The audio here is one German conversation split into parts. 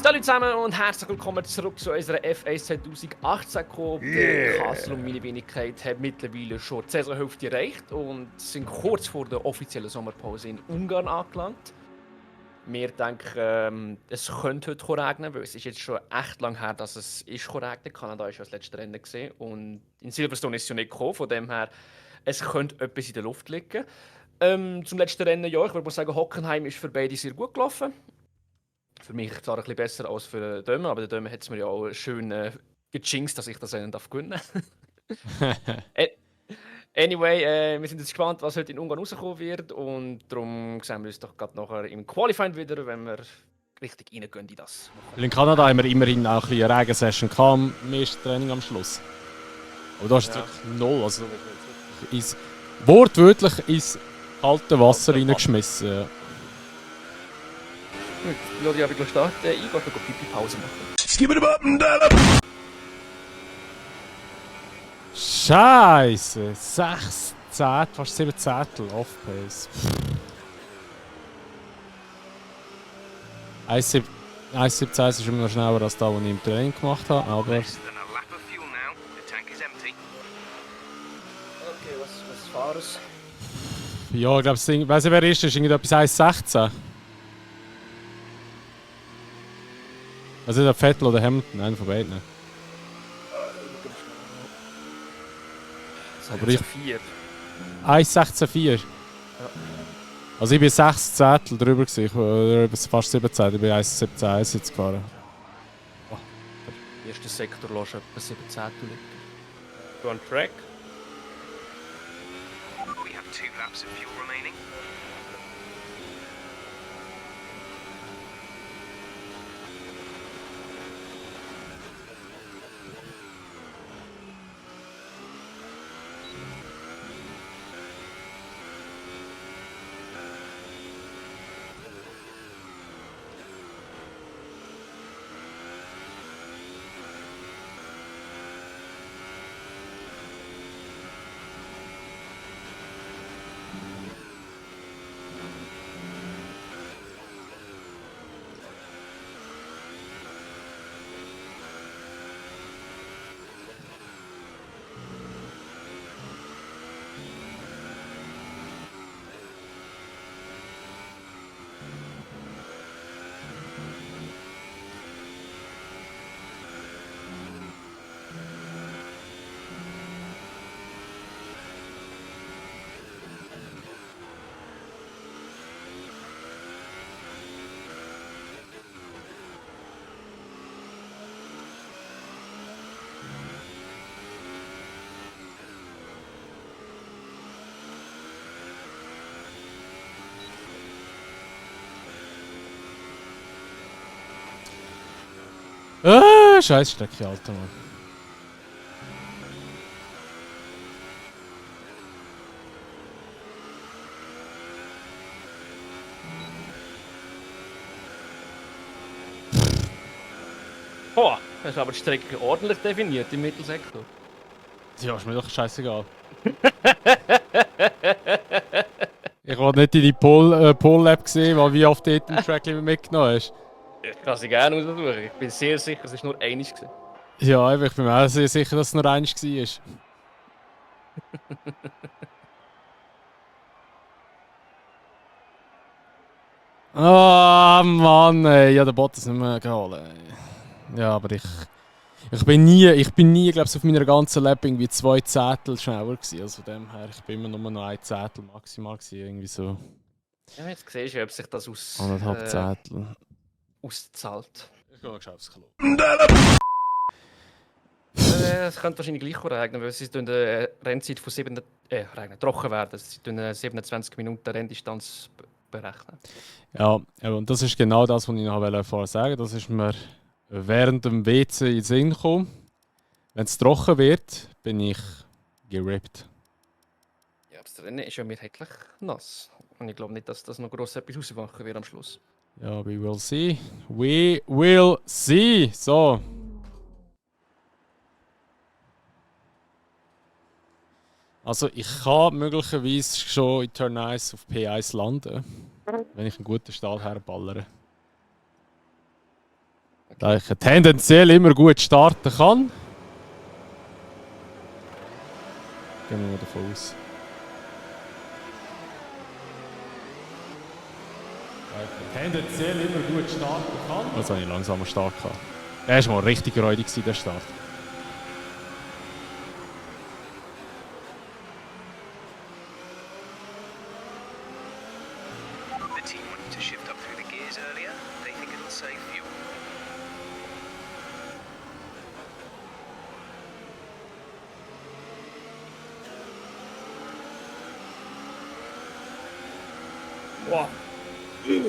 Salut zusammen und herzlich willkommen zurück zu unserer F1 2018 Cup. Der Kassel und meine Wenigkeit haben mittlerweile schon die Saisonhälfte erreicht und sind kurz vor der offiziellen Sommerpause in Ungarn angelangt. Wir denken, es könnte heute regnen, weil es ist jetzt schon echt lang her, dass es ist regnen. Kanada war ja das letzte Rennen gesehen und in Silverstone ist es ja nicht gekommen, von dem her, es könnte etwas in der Luft liegen. Zum letzten Rennen, ja, ich würde mal sagen, Hockenheim ist für beide sehr gut gelaufen. Für mich zwar ein bisschen besser als für den Dömer, aber der Dömer hat es mir ja auch schön gejinxt, dass ich das Rennen gewinnen darf. Anyway, wir sind jetzt gespannt, was heute in Ungarn rauskommen wird und darum sehen wir uns doch gerade nachher im Qualifying wieder, wenn wir richtig reingehen in das. In Kanada haben wir immerhin auch ein bisschen eine Regensession gehabt, im ersten Training am Schluss. Aber da ist es Ja. wirklich null. Also, wortwörtlich ins kalte Wasser reingeschmissen. Ja. Gut, Lodi habe ich gleich starten. Ich gehe noch Pipi-Pause machen. Scheiße! 6 Zehntel, fast 7 Zehntel Off-Pace. 1,17 ist immer noch schneller als das, was ich im Training gemacht habe, aber... Okay, was fahren wir? Ja, ich glaube, ich weiss nicht, wer ist, irgendetwas 1,16. Also der Vettel oder Hamilton, einer von beiden. Aber ich... 4. 1,16,4. Ja. Also ich bin 6 Zehntel drüber gewesen, oder fast 7 Zehntel, ich bin 1,17 jetzt gefahren. Der erste Sektor lässt etwa 7 Zehntel liegen. Du on track? We have 2 laps of fuel remaining. Scheiß Strecke, Alter, Mann. Boah, das ist aber die Strecke ordentlich definiert im Mittelsektor. Ja, ist mir doch scheißegal. Ich wollte nicht deine Pole-Lab sehen, weil wie oft du dort im Tracklimit mitgenommen hast. Ich kann sie gerne aussuchen. Ich bin sehr sicher, es war nur eines. Ja, ich bin mir auch sehr sicher, dass es nur eins war. Ah, Mann, ey. Ja, der Bottas nicht mehr geholt. Ja, aber ich bin nie, glaube ich, auf meiner ganzen Lab irgendwie 2 Zehntel schneller gewesen. Also von dem her, ich bin immer nur noch 1 Zehntel maximal gewesen, irgendwie so. Ja, jetzt siehst du, ob sich das aus, 1,5 Zehntel. auszahlt. Ich gehe mal aufs Klo. Es könnte wahrscheinlich gleich regnen, weil sie eine Rennzeit von trocken werden. Sie tun 27 Minuten Renndistanz berechnen. Ja, und das ist genau das, was ich noch vorher sagen wollte. Das ist mir während dem WC in den Sinn gekommen. Wenn es trocken wird, bin ich gerippt. Ja, das Rennen ist ja mehrheitlich nass. Und ich glaube nicht, dass das noch gross etwas ausmachen wird am Schluss. Ja, we will see. We will see. So. Also ich kann möglicherweise schon in Turn 1 auf P1 landen, wenn ich einen guten Stahl herballere. Da ich tendenziell immer gut starten kann. Gehen wir mal davon aus. Da ich tendenziell immer gut starten kann. Also habe ich langsamer Start gehabt. Der war mal richtig räudig, der Start. The team wanted to shift up through the gears earlier. They think it'll save fuel. Boah. Ich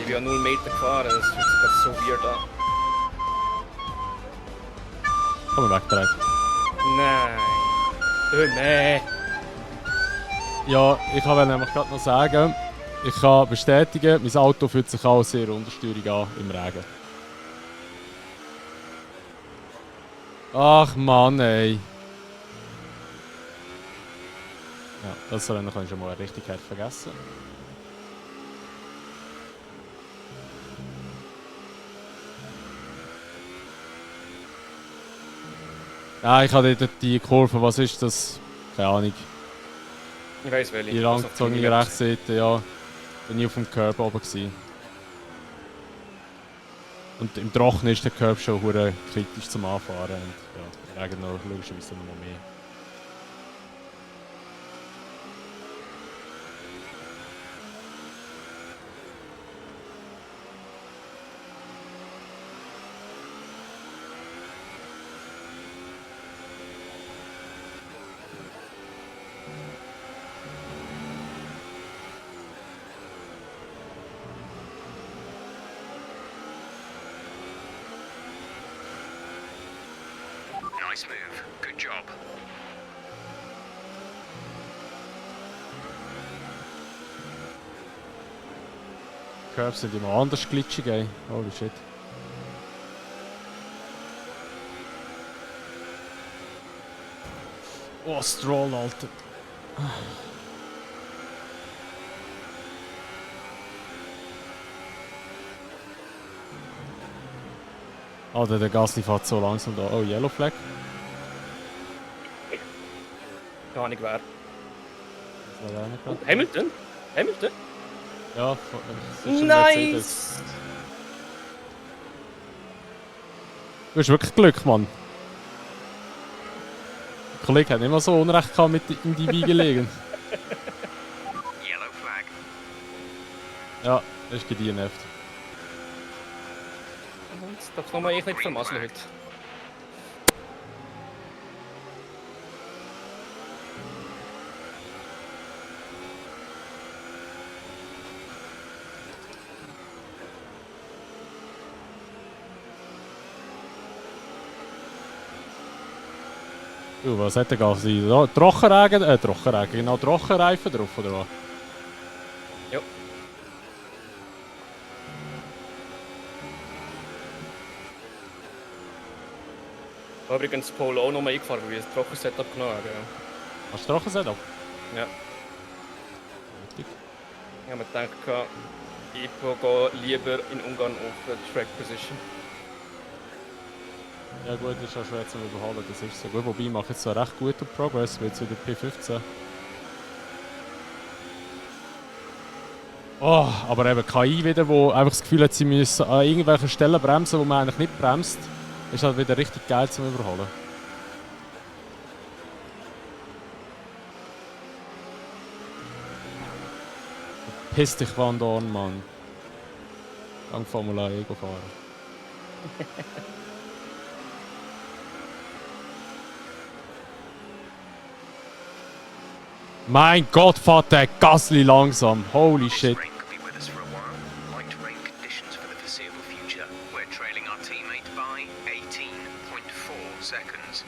bin ja 0 Meter gefahren, das fühlt sich gerade so weird an. Komm mal wegdrehen. Nein. Nein. Ja, ich wollte nämlich gerade noch sagen, ich kann bestätigen, mein Auto fühlt sich auch sehr untersteurig an im Regen. Ach Mann, ey. Ja, das Rennen kann ich schon mal richtig hart vergessen. Ja, ich habe dort die Kurve, was ist das? Keine Ahnung. Ich weiss welche. Die langgezogene Rechtsseite, ja. Bin ich auf dem Curb oben gewesen. Und im Trocknen ist der Curb schon hure kritisch zum Anfahren. Und ja, Regen noch logischerweise noch mal mehr. Nice move. Good job. Curbs sind immer anders glitschig, ey. Holy shit. Oh, Stroll, Alter. Alter, der Gasly fährt so langsam da. Oh, Yellow Flag. Keine Ahnung wer. Das war der nicht gerade. Hamilton? Hamilton? Ja, es ist ein Mercedes. Nice! Du hast wirklich Glück, Mann. Der Kollege hat nicht mal so Unrecht gehabt mit in die Wiege legen. Yellow flag. Ja, das ist gedienhaft. Das darf nochmal ich nicht vermasseln heute. Was hat der Gasly? Trockenregen? Trockenregen, genau, Trockenreifen drauf, oder was? Ja. Ich habe übrigens Polo auch nochmal eingefahren, weil wir das Trockensetup genommen haben. Hast du Trockensetup? Ja. Richtig. Ich habe mir gedacht, ich gehe lieber in Ungarn auf Track Position. Ja gut, das ist auch schwer zu überholen, das ist so gut. Wobei ich mache jetzt so recht guten Progress, wie jetzt wieder P15. Oh, aber eben KI wieder, wo einfach das Gefühl hat, sie müssen an irgendwelchen Stellen bremsen, wo man eigentlich nicht bremst, ist halt wieder richtig geil zum Überholen. Piss dich, Van Dorn, Mann. Gang Formula E fahren. Mein Gott, fährt der Gasly langsam. Holy This shit. rain could be with us for a while. Light rain conditions for the foreseeable future. We're trailing our teammate by 18.4 seconds.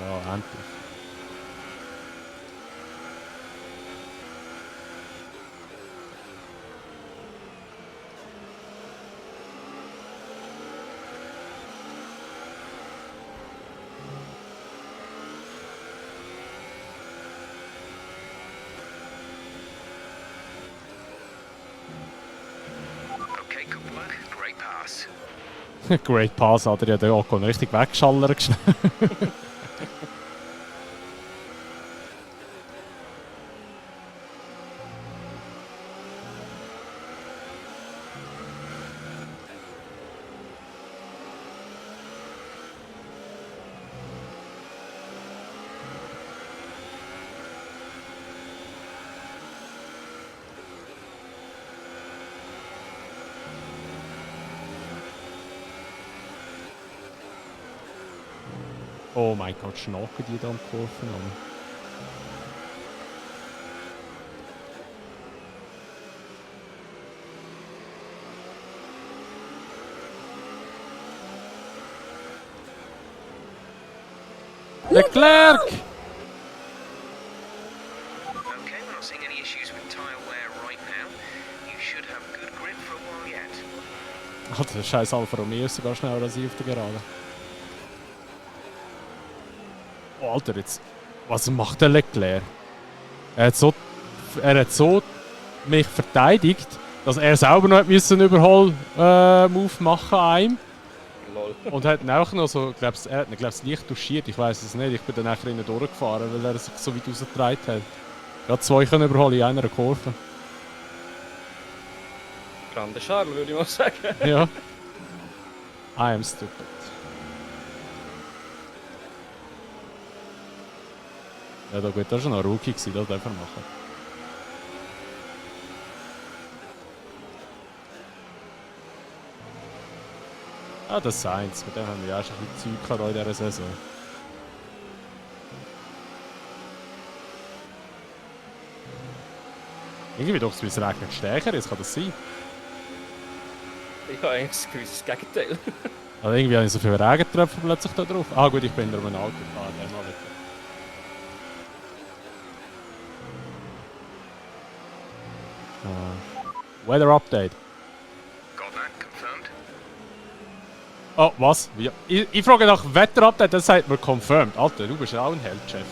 Ja, endlich. pass. Great Pass hat er ja den Ocon richtig weggeschallert. Oh mein Gott, schnacken die da am Kurven an. Leclerc! Okay, we're not seeing any issues with tyre wear right now. You should have good grip for a while yet. Alter, der scheiß Alfa Romeo ist sogar schneller als ich auf der Gerade. Oh, Alter, jetzt. Was macht der Leclerc? Er hat so mich verteidigt, dass er selber noch einen Überhol-Move machen an ihm. Lol. Und hat ihn auch noch so, er hat ihn leicht touchiert, ich weiß es nicht. Ich bin dann nachher innen durchgefahren, weil er sich so weit rausgetragen hat. Gerade 2 können überholen in einer Kurve. Grande Charles, würde ich mal sagen. Ja. I am stupid. Ja, da gut, das war schon ein Rookie, das darf er machen. Ah, das Sainz, mit dem haben wir ja schon ein bisschen Zeug gehabt in dieser Saison. Irgendwie doch, es regnet stärker, jetzt kann das sein. Ich habe eigentlich ein gewisses Gegenteil. Also irgendwie habe ich so viele Regentröpfchen plötzlich da drauf. Ah gut, ich bin in einem Auto gefahren, der mal wieder. Weather Update. Got that confirmed? Oh, was? Wie? Ich frage nach Wetter Update, das sagt mir confirmed. Alter, du bist ja auch ein Held, Chef.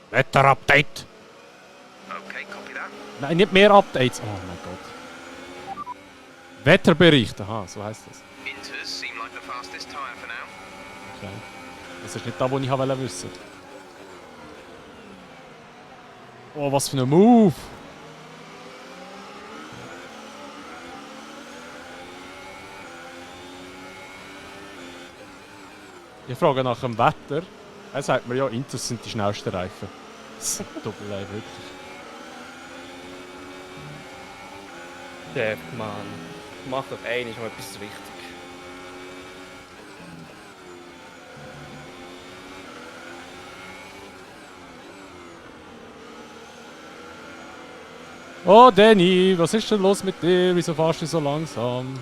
Wetter Update! Okay, copy that. Nein, nicht mehr Updates. Oh mein Gott. Wetterbericht, aha, so heißt das. Inters seem like the fastest tyre for now. Okay. Das ist nicht das, was ich wollte wissen. Oh, was für ein Move! Ich frage nach dem Wetter. Er sagt mir ja, Inters sind die schnellsten Reifen. Tut mir leid, wirklich. Chef, Mann. Mach doch einmal mal etwas richtig. Oh, Danny, was ist denn los mit dir? Wieso fährst du so langsam?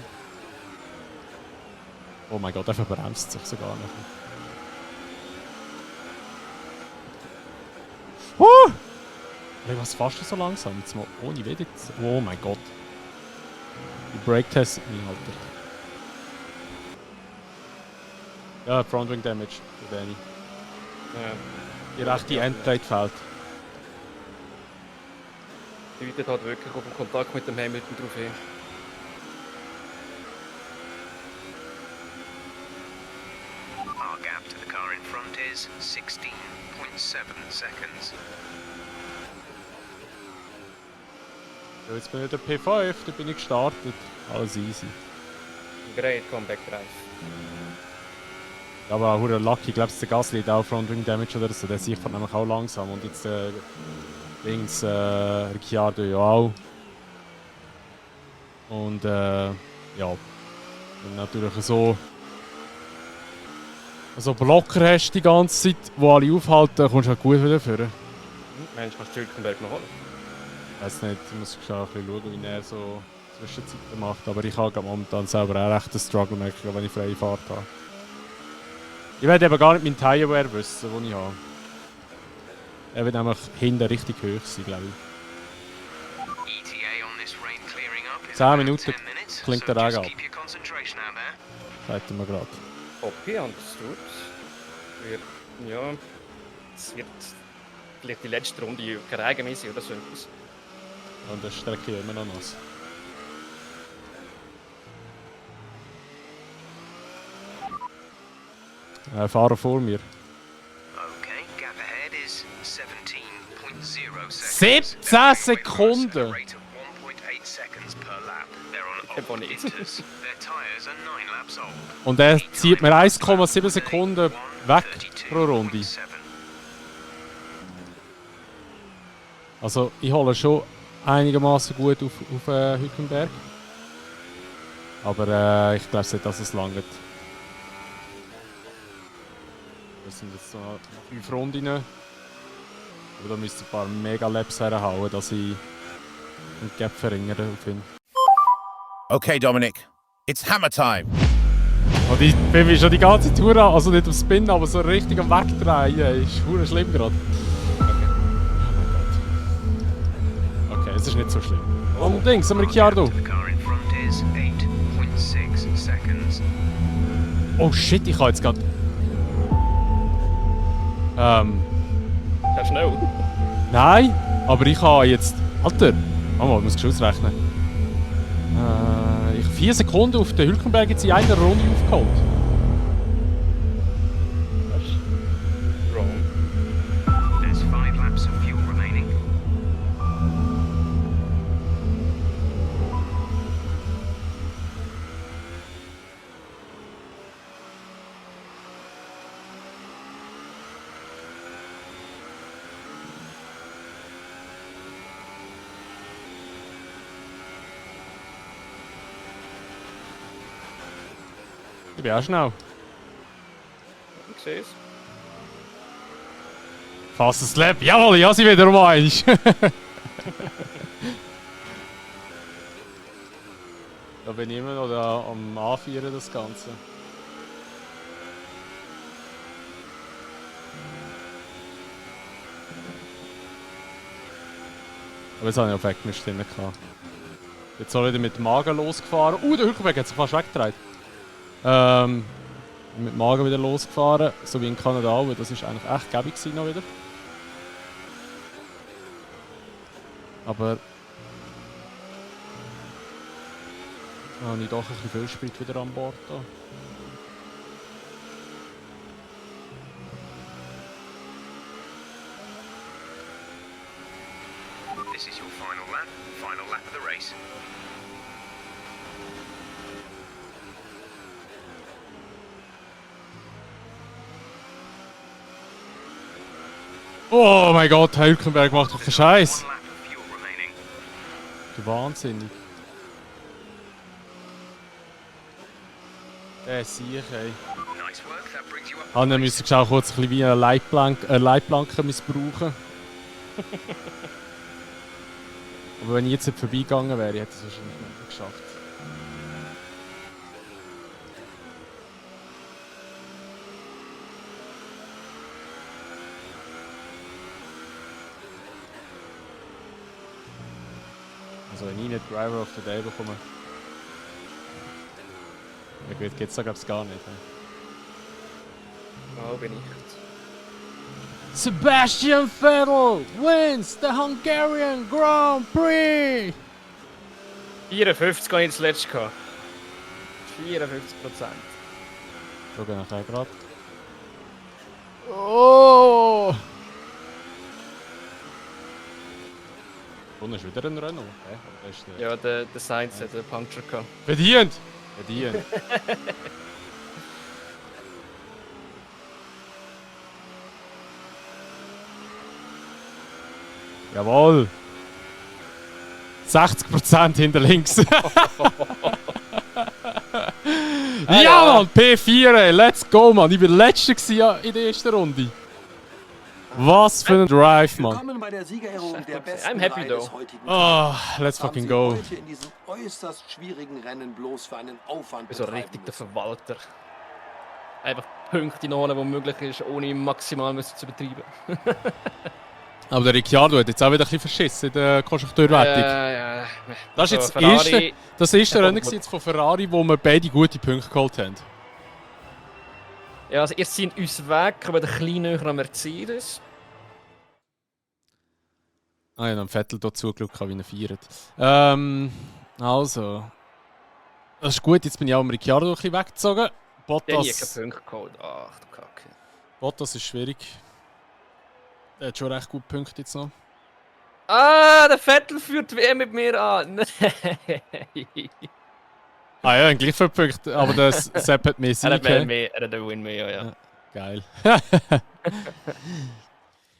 Oh mein Gott, er verbremst sich sogar noch. Hey, was fährst du so langsam? Jetzt mal ohne Witz. Oh mein Gott. Die Brake testet mich, Alter. Ja, Frontwing Damage, der Danny. Ja. Die rechte Endplate fehlt. Deutet halt wirklich auf den Kontakt mit dem Hamilton drauf hin. Our gap to the car in front is 16.7 seconds. So, jetzt bin ich der P5, da bin ich gestartet. Alles easy. Great Comeback Drive. Ja, aber auch lucky, ich glaube, der Gasly hat auch Frontwing Damage oder so. Der sieht nämlich auch langsam. Und jetzt links Ricciardo ja auch. Und ja, wenn du natürlich so Blocker hast die ganze Zeit, die alle aufhalten, kommst du halt gut wieder vor. Mensch, kannst du Hülkenberg noch holen? Ich weiß nicht, ich muss schon ein bisschen schauen, wie er so Zwischenzeiten macht. Aber ich habe momentan selber auch recht einen Struggle, merke ich, wenn ich freie Fahrt habe. Ich werde eben gar nicht meinen Tire-Wear wissen, den ich habe. Er wird nämlich hinten richtig hoch sein, glaube ich. ETA on this rain clearing up is 10 about Minuten 10 minutes, klingt so der Regen just ab. keep your concentration out there. Sagt er mir gerade. Okay, understood. Ja, es wird vielleicht die letzte Runde regenmäßig oder so etwas. Und der Strecke immer noch nass. Fahrer vor mir. Okay, gap ahead is 17.0 17 seconds. Sekunden! At a rate of 1.8 seconds per lap. They're on Eben old nicht. Inters. Their tyres are 9 laps old. Und er zieht mir 1,7 Sekunden weg pro Runde. 132.7. Also ich hole schon einigermaßen gut auf Hülkenberg. Aber ich glaube nicht, dass es langt. Das sind jetzt so 5 Runden. Aber da müsste ein paar Mega-Laps herhauen, dass ich den Gap verringere auf ihn. Okay, Dominic, it's hammer time. Und ich bin mich schon die ganze Tour an, also nicht am Spin, aber so richtig am Wegdrehen. Ist verdammt schlimm gerade. Okay, es ist nicht so schlimm. Und Dings, am Ricciardo. The car in front is 8.6 seconds. Oh shit, ich habe jetzt gerade... Ja, schnell. Nein, aber ich habe jetzt... Alter! Mama, ich muss schon ausrechnen. Ich habe 4 Sekunden auf den Hülkenberg jetzt in einer Runde aufgeholt. Das ist wrong. There's 5 laps of fuel remaining. Ich bin auch schnell. Ich sehe es. Fastest Lap. Jawohl, ja, sie wieder um eins. Da bin ich immer noch da am Anführen, das Ganze. Aber jetzt habe ich auf Eckmist drin gehabt. Jetzt soll ich wieder mit dem Magen losgefahren. Der Hülkenberg hat sich fast weggedreht. Mit dem Magen wieder losgefahren, so wie in Kanada auch. Das war eigentlich echt gäbig noch wieder. Aber habe ich doch ein bisschen viel Sprit wieder an Bord da. This is your final lap of the race. Oh mein Gott, Herr Hülkenberg macht doch keinen Scheiß. 1 lap of fuel remaining. Du wahnsinnig. Sicher, ey. Nice work, that brings you up. Ah, dann müssen wir auch kurz ein bisschen wie eine Leitplanke missbrauchen. Aber wenn ich jetzt nicht vorbeigegangen wäre, hätte ich es wahrscheinlich nicht geschafft. Also wenn ich nicht Driver of the Day bekomme, ja gut, geht's da glaube ich gar nicht. Ne? Glaube nicht. Sebastian Vettel wins the Hungarian Grand Prix! 54 habe ich zuletzt gehabt. 54%. So gehen wir gerade. Oh! Und ist wieder ein Renault. Okay, ist der Ja, der Sainz hat einen Puncture gehabt. verdient! Verdient. Jawohl! 60% hinter links. Ja, Mann! P4, ey, let's go, Mann! Ich war der Letzte in der ersten Runde. Was für ein Drive, Mann! Willkommen bei der Siegerehrung der besten I'm happy drei though. des heutigen Oh, Tages. let's Haben fucking Sie go. heute in diesem äußerst schwierigen Rennen bloß für einen Aufwand Ich bin so betreiben richtig der müssen. Verwalter. Einfach Punkte nachholen, wo möglich ist, ohne maximal zu übertreiben. Aber der Ricciardo hat jetzt auch wieder ein bisschen verschissen in der Konstrukteurwertung. Ja. Das ist Also, jetzt Ferrari- das erste Ja, Rennen gut. jetzt von Ferrari, wo wir beide gute Punkte geholt haben. Ja, also ihr seid uns weg, aber ein bisschen näher an Mercedes. Ah ja, dann Vettel dort zugeschaut, wie er feiert. Also. Das ist gut, jetzt bin ich auch am Ricciardo ein bisschen weggezogen. Der hat nie Bottas, keinen Punkt geholt. Ach du Kacke. Bottas ist schwierig. Der hat schon recht gute Punkte jetzt noch. Ah, der Vettel führt die WM mit mir an. Nein. Ah ja, gleich viele Punkte, aber der Sepp hat mehr Er Sieg. hat mehr, er hat den Win mehr, ja. Geil.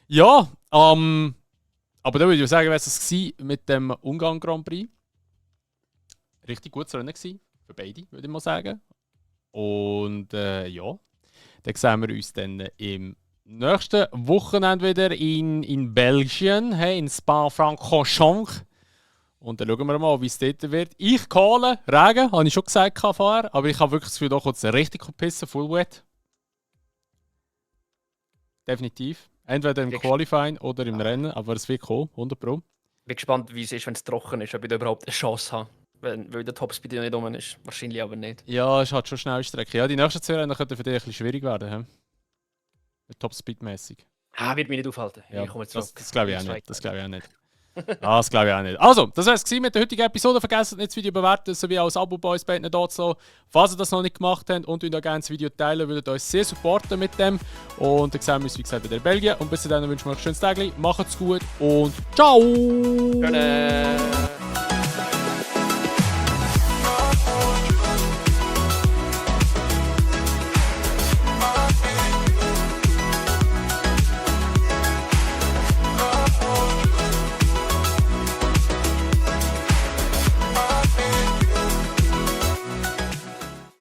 Ja, aber dann würde ich sagen, wäre es mit dem Ungarn Grand Prix. Richtig gutes Rennen gewesen, für beide, würde ich mal sagen. Und ja, dann sehen wir uns dann im nächsten Wochenende wieder in Belgien, hey, in Spa-Francorchamps. Und dann schauen wir mal, wie es dort wird. Ich kahle, Regen, habe ich schon gesagt vorher, aber ich habe wirklich das Gefühl, da kommt es richtig pissen, full wet. Definitiv. Entweder im Qualifying oder im Rennen, aber es wird kommen, 100 Pro. Ich bin gespannt, wie es ist, wenn es trocken ist, ob ich da überhaupt eine Chance habe. Weil der Topspeed ja nicht rum ist. Wahrscheinlich aber nicht. Ja, es hat schon schnell Strecke. Ja, die nächsten 2 Rennen könnten für dich ein bisschen schwierig werden. Topspeed-mäßig. Ah, wird mich nicht aufhalten. Ja, Ich komme jetzt zurück. das glaube ich auch nicht. Das glaube ich auch nicht. Das glaube ich auch nicht. Also, das war es mit der heutigen Episode. Vergesst nicht das Video bewerten, sowie auch das Abo bei uns beiden dort zu lassen. Falls ihr das noch nicht gemacht habt und ihr gerne das Video teilen, würdet ihr uns sehr supporten mit dem. Und dann sehen wir uns, wie gesagt, bei der Belgien. Und bis dahin wünschen wir euch ein schönes Tag. Macht's gut und ciao! Tschüss.